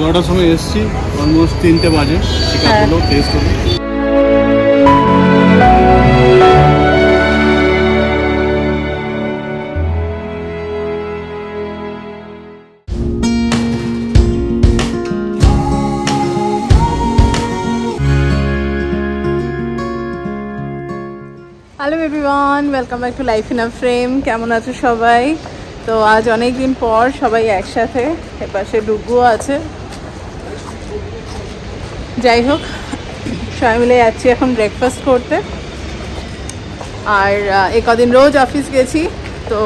11টার সময় এসেছি, অলমোস্ট 3টে বাজে। চেক আপ হলো, টেস্ট হলো। Hello everyone, welcome back to life in a frame. কেমন আছো সবাই? তো আজ অনেক দিন পর সবাই একসাথে, এপাশে ডুগুও আছে। যাই হোক, সবাই মিলে যাচ্ছি এখন ব্রেকফাস্ট করতে। আর কদিন রোজ অফিস গেছি, তো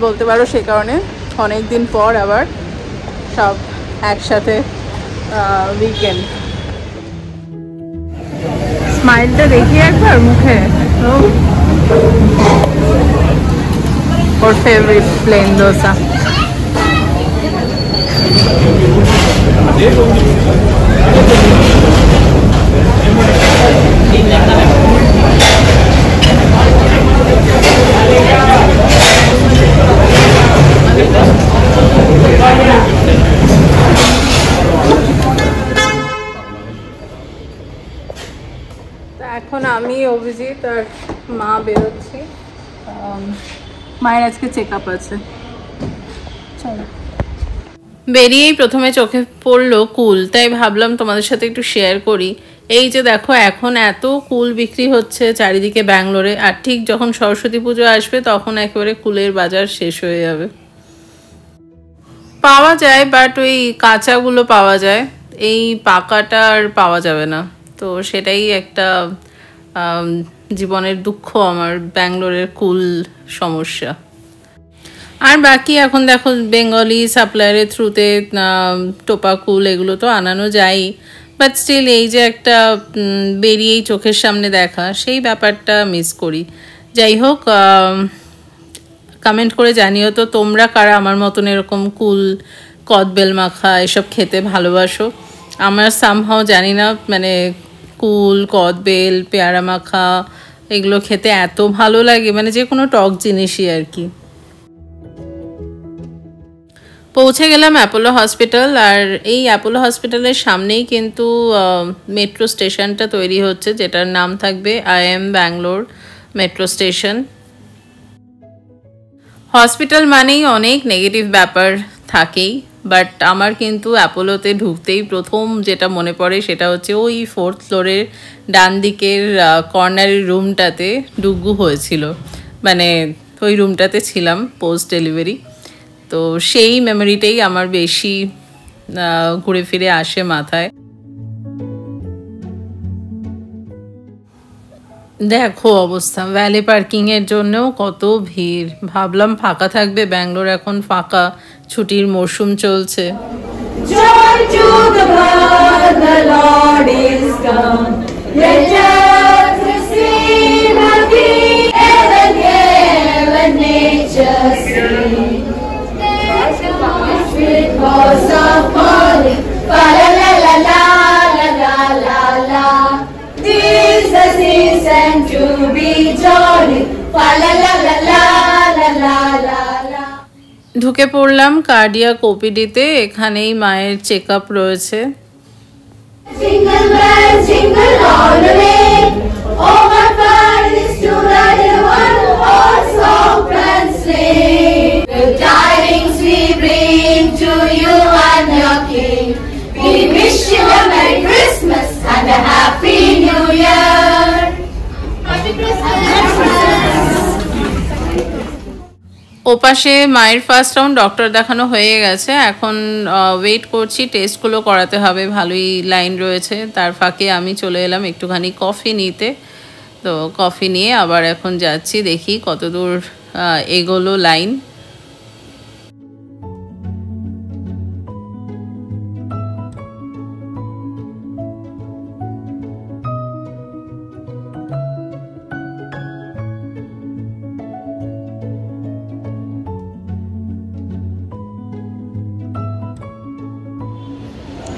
বলতে পারো সে কারণে অনেক দিন পর আবার সব একসাথে উইকেন্ড। স্মাইলটা দেখি একবার মুখে। ওর ফেভারিট প্লেন দোসা। এখন আমি, অভিজিৎ আর মা বেরোচ্ছি। মায়ের আজকে চেক আপ আছে। চলো। বেরিয়েই প্রথমে চোখে পড়লো কুল, তাই ভাবলাম তোমাদের সাথে একটু শেয়ার করি। এই যে দেখো, এখন এত কুল বিক্রি হচ্ছে চারিদিকে ব্যাঙ্গালোরে, আর ঠিক যখন সরস্বতী পুজো আসবে তখন একেবারে কুলের বাজার শেষ হয়ে যাবে। পাওয়া যায়, বাট ওই কাঁচাগুলো পাওয়া যায়, এই পাকাটা আর পাওয়া যাবে না। তো সেটাই একটা জীবনের দুঃখ আমার, ব্যাঙ্গালোরের কুল সমস্যা। আর বাকি এখন দেখো বেঙ্গলি সাপ্লায়ারের থ্রুতে টোপা কুল এগুলো তো আনানো যায়, বাট স্টিল এই যে একটা বেরিয়েই চোখের সামনে দেখা, সেই ব্যাপারটা মিস করি। যাই হোক, কমেন্ট করে জানিও তো তোমরা কারা আমার মতন এরকম কুল, কদবেল মাখা এসব খেতে ভালোবাসো। আমার সামহাও জানি না, মানে কুল, কদবেল, পেয়ারা মাখা এগুলো খেতে এত ভালো লাগে, মানে যে কোনো টক জিনিসই আর কি। পৌঁছে গেলাম অ্যাপোলো হসপিটাল, আর এই অ্যাপোলো হসপিটালের সামনেই কিন্তু মেট্রো স্টেশনটা তৈরি হচ্ছে, যেটার নাম থাকবে IIM Bangalore metro station. Hospital মানেই অনেক নেগেটিভ ব্যাপার থাকেই, বাট আমার কিন্তু অ্যাপোলোতে ঢুকতেই প্রথম যেটা মনে পড়ে সেটা হচ্ছে ওই 4th ফ্লোরের ডান দিকের কর্নারের রুমটাতে ডুগু হয়েছিল, মানে ওই রুমটাতে ছিলাম পোস্ট ডেলিভারি। তো সেই মেমোরিটাই আমার বেশি ঘুরে ফিরে আসে মাথায়। দেখো অবস্থা, ভ্যালি পার্কিংয়ের জন্যও কত ভিড়। ভাবলাম ফাঁকা থাকবে, ব্যাঙ্গালোর এখন ফাঁকা, ছুটির মরশুম চলছে। ঢুকে পড়লাম কার্ডিয়াক ওপিডিতে, এখানেই মায়ের চেক আপ রয়েছে। ওপাশে মায়ের ফার্স্ট রাউন্ড ডক্টর দেখানো হয়ে গেছে, এখন ওয়েট করছি, টেস্টগুলো করাতে হবে, ভালোই লাইন রয়েছে। তার ফাঁকে আমি চলে এলাম একটুখানি কফি নিতে, তো কফি নিয়ে আবার এখন যাচ্ছি, দেখি কতদূর এগোলো লাইন।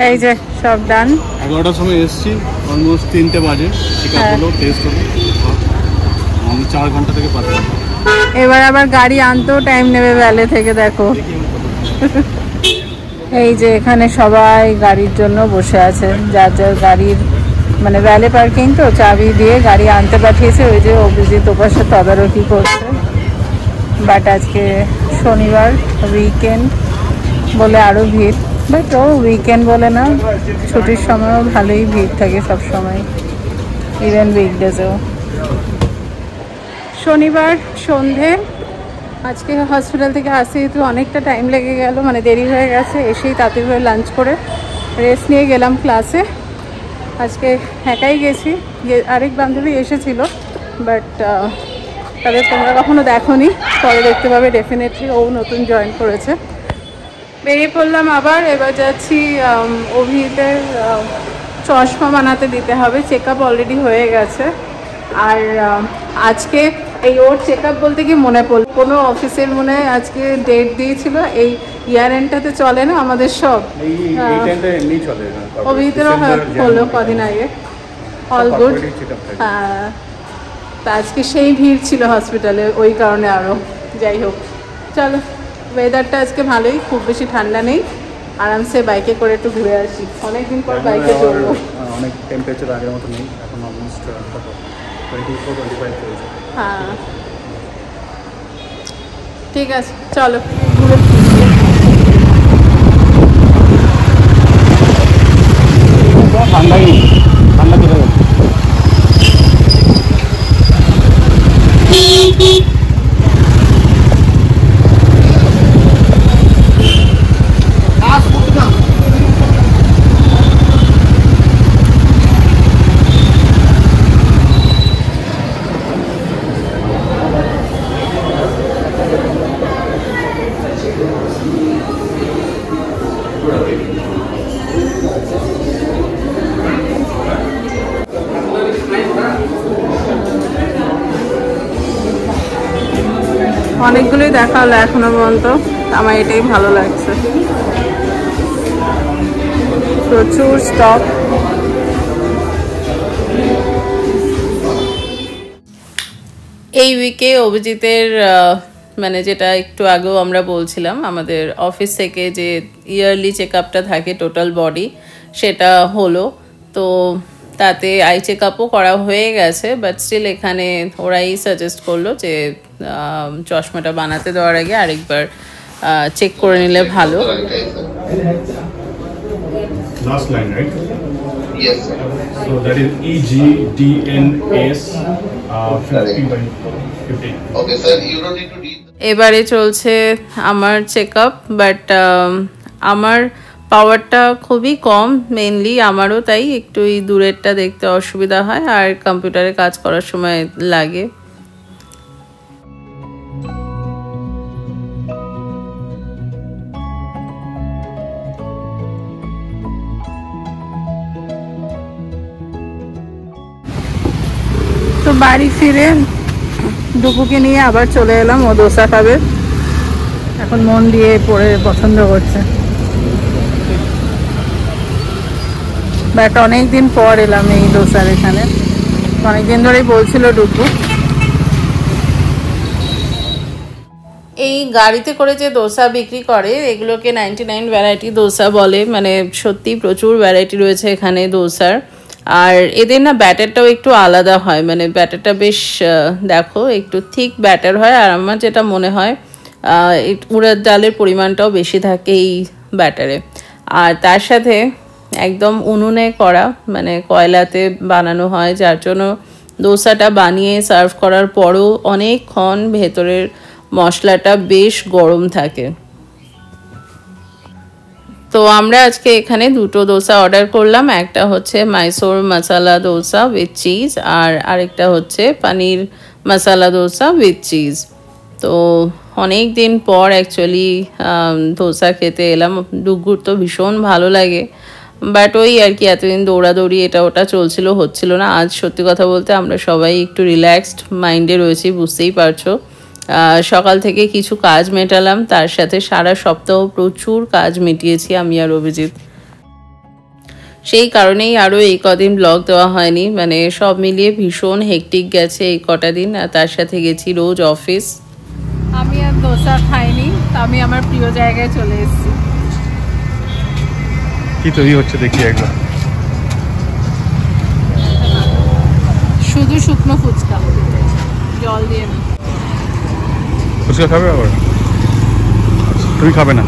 এই যে সব ডান। 11টার সময় এসেছি, অলমোস্ট 3টে বাজে। চেক আপ হলো, টেস্ট হলো। 4 ঘন্টা থেকে 5 ঘন্টা। এবার আবার গাড়ি আনতেও টাইম নেবে ভ্যালি থেকে, দেখো। এই যে এখানে সবাই গাড়ির জন্য বসে আছে, যার যার গাড়ির মানে ভ্যালে পার্কিং, তো চাবি দিয়ে গাড়ি আনতে পাঠিয়েছে। ওই যে অভিজিৎ ওপাশে তদারকি করছে। বাট আজকে শনিবার, উইকেন্ড বলে আরও ভিড়। বাট ও উইকেন্ড বলে না, ছুটির সময়ও ভালোই ভিড় থাকে সব সময়, ইভেন উইকডেজেও। শনিবার সন্ধে আজকে হসপিটাল থেকে আসতে তো অনেকটা টাইম লেগে গেল, মানে দেরি হয়ে গেছে। এসেই তাড়াতাড়ি করে লাঞ্চ করে রেস্ট নিয়ে গেলাম ক্লাসে। আজকে একাই গেছি, আরেক বান্ধবী এসেছিল, বাট তাদের তোমরা কখনো দেখোনি, পরে দেখতে পাবে ডেফিনেটলি। ও নতুন জয়েন করেছে। বেরিয়ে পড়লাম আবার। এবার যাচ্ছি অভিজিতের চশমা বানাতে দিতে হবে। চেক আপ অলরেডি হয়ে গেছে। আর আজকে এই ওর চেক আপ বলতে কি মনে পড়ল, কোনো অফিসের মনে হয় আজকে ডেট দিয়েছিল। এই ইয়ার এন্ডটাতে চলে না আমাদের সব, অভিজিতেরও হলো কদিন আগে। All good. হ্যাঁ, তা আজকে সেই ভিড় ছিল হসপিটালে, ওই কারণে আরও। যাই হোক, চলো। ওয়েদারটা আজকে ভালোই, খুব বেশি ঠান্ডা নেই। আরামসে বাইকে করে একটু ঘুরে আসি, অনেকদিন পর বাইকে চলবো। অনেক টেম্পারেচার আগের মতো নেই এখন, অলমোস্ট 24-25 চলছে। হ্যাঁ, ঠিক আছে, চলো ঘুরে। ঠান্ডাই ঠান্ডা চলে যাচ্ছে। অনেকগুলোই দেখা হলো এখনো পর্যন্ত, আমার এটাই ভালো লাগছে। প্রচুর স্টক। এই উইকে অভিজিতের মানে যেটা একটু আগেও আমরা বলছিলাম, আমাদের অফিস থেকে যে ইয়ারলি চেক আপটা থাকে টোটাল বডি, সেটা হলো। তো তাতে আই চেক আপও করা হয়ে গেছে, বাট স্টিল এখানে ওরাই সাজেস্ট করলো যে চশমাটা বানাতে দেওয়ার আগে আরেকবার চেক করে নিলে ভালো। Last line, right? Yes, sir. So that is EGDNS 50/50. Okay, sir. You don't need to read. এবারে চলছে আমার চেক আপ, বাট আমার পাওয়ারটা খুবই কম, মেনলি আমারও, তাই একটু এই দূরেরটা দেখতে অসুবিধা হয় আর কম্পিউটারে কাজ করার সময় লাগে। তো বাড়ি ফিরে ডুপুকে নিয়ে আবার চলে এলাম, ও দোসা খাবে, এখন মন দিয়ে পড়ে পছন্দ করছে। বাট অনেকদিন পর এলাম এই দোসার এখানে, অনেকদিন ধরেই বলছিল ডুপু। এই গাড়িতে করে যে দোসা বিক্রি করে এগুলোকে 99 ভ্যারাইটি দোসা বলে, মানে সত্যি প্রচুর ভ্যারাইটি রয়েছে এখানে দোসার। আর এদের না ব্যাটারটাও একটু আলাদা হয়, মানে ব্যাটারটা বেশ দেখো একটু থিক ব্যাটার হয়। আর আমার যেটা মনে হয় উড়ার ডালের পরিমাণটাও বেশি থাকে এই ব্যাটারে। আর তার সাথে একদম উনুনে করা, মানে কয়লাতে বানানো হয়, যার জন্য দোসাটা বানিয়ে সার্ভ করার পরও অনেকক্ষণ ভেতরের মশলাটা বেশ গরম থাকে। তো আমরা আজকে এখানে দুটো দোসা অর্ডার করলাম, একটা হচ্ছে মাইসোর মশালা দোসা উইথ চিজ, আর আরেকটা হচ্ছে পনির মশালা দোসা উইথ চিজ। তো অনেক দিন পর অ্যাকচুয়ালি দোসা খেতে এলাম। ডুগুর তো ভীষণ ভালো লাগে, বাট ওই আর কি এতদিন দৌড়াদৌড়ি এটা ওটা হচ্ছিল না। আজ সত্যি কথা বলতে আমরা সবাই একটু রিল্যাক্সড মাইন্ডে রয়েছি, বুঝতেই পারছো। সকাল থেকে কিছু কাজ মেটালাম, তার সাথে সারা সপ্তাহ প্রচুর কাজ মিটিয়েছি আমি আর অভিজিৎ। সেই কারণেই আরও এই কদিন ব্লগ দেওয়া হয়নি, মানে সব মিলিয়ে ভীষণ হেকটিক গেছে এই কটা দিন। আর তার সাথে গেছি রোজ অফিস। আমি আর দোসা খাইনি, আমি আমার প্রিয় জায়গায় চলে এসেছি। কি তৈরি হচ্ছে দেখি একবার। শুধু শুকনো ফুচকা, জল দিয়ে না। ফুচকা খাবে আবার? তুমি খাবে না?